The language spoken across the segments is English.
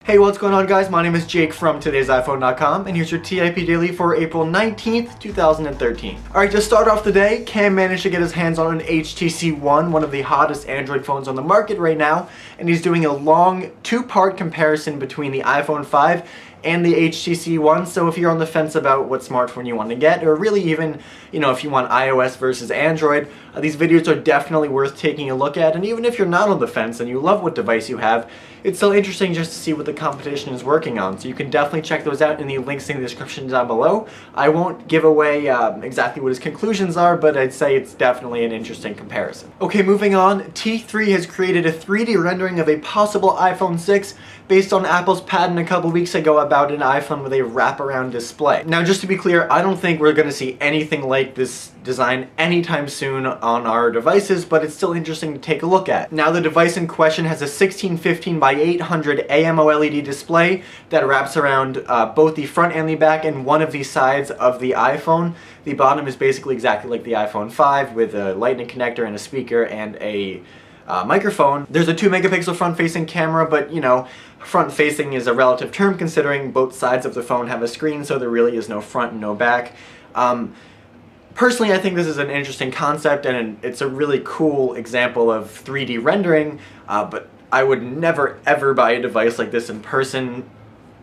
Hey, what's going on, guys? My name is Jake from today'siphone.com, and here's your TIP Daily for April 19th, 2013. Alright, to start off the day, Cam managed to get his hands on an HTC One, one of the hottest Android phones on the market right now, and he's doing a long two-part comparison between the iPhone 5 and the HTC One. So if you're on the fence about what smartphone you want to get, or really even, if you want iOS versus Android, these videos are definitely worth taking a look at. And even if you're not on the fence and you love what device you have, it's still interesting just to see what the competition is working on. So you can definitely check those out in the links in the description down below. I won't give away exactly what his conclusions are, but I'd say it's definitely an interesting comparison. Okay, moving on, T3 has created a 3D rendering of a possible iPhone 6 based on Apple's patent a couple weeks ago about an iPhone with a wraparound display. Now, just to be clear, I don't think we're going to see anything like this design anytime soon on our devices, but it's still interesting to take a look at. Now, the device in question has a 1615 by 800 AMOLED display that wraps around both the front and the back and one of the sides of the iPhone. The bottom is basically exactly like the iPhone 5 with a lightning connector and a speaker and a microphone. There's a 2-megapixel front-facing camera, but front-facing is a relative term considering both sides of the phone have a screen, so there really is no front and no back. Personally, I think this is an interesting concept, and it's a really cool example of 3D rendering, but I would never ever buy a device like this in person.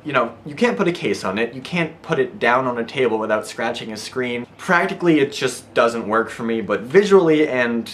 You can't put a case on it, you can't put it down on a table without scratching a screen. Practically, it just doesn't work for me, but visually and,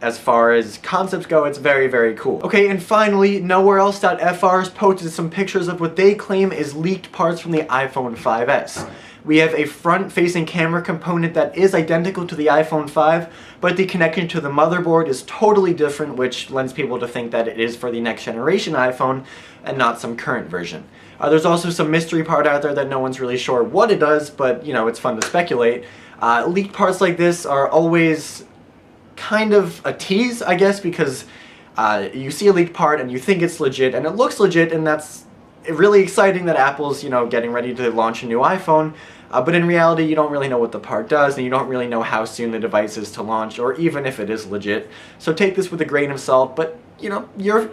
as far as concepts go, it's very, very cool. Okay, and finally, NowhereElse.fr has posted some pictures of what they claim is leaked parts from the iPhone 5S. We have a front-facing camera component that is identical to the iPhone 5, but the connection to the motherboard is totally different, which lends people to think that it is for the next generation iPhone and not some current version. There's also some mystery part out there that no one's really sure what it does, but it's fun to speculate. Leaked parts like this are always kind of a tease, I guess, because you see a leaked part and you think it's legit and it looks legit, and that's really exciting that Apple's getting ready to launch a new iPhone, but in reality you don't really know what the part does, and you don't really know how soon the device is to launch, or even if it is legit. So take this with a grain of salt, but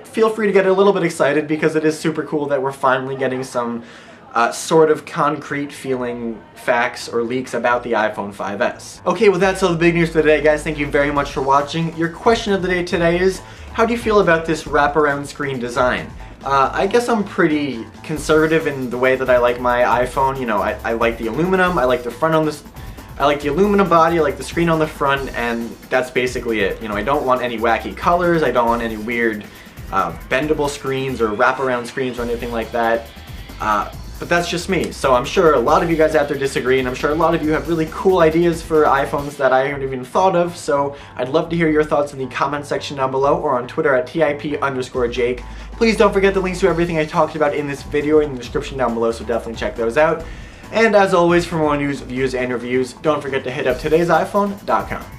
feel free to get a little bit excited because it is super cool that we're finally getting some sort of concrete feeling facts or leaks about the iPhone 5S. Okay, well, that's all the big news for today, guys. Thank you very much for watching. Your question of the day today is, how do you feel about this wraparound screen design? I guess I'm pretty conservative in the way that I like my iPhone. I like the aluminum, I like the front on this, I like the aluminum body, I like the screen on the front, and that's basically it. I don't want any wacky colors, I don't want any weird bendable screens or wraparound screens or anything like that. But that's just me, so I'm sure a lot of you guys out there disagree, and I'm sure a lot of you have really cool ideas for iPhones that I haven't even thought of, so I'd love to hear your thoughts in the comment section down below or on Twitter at TIP_Jake. Please don't forget the links to everything I talked about in this video in the description down below, so definitely check those out. And as always, for more news, views, and reviews, don't forget to hit up today'siphone.com.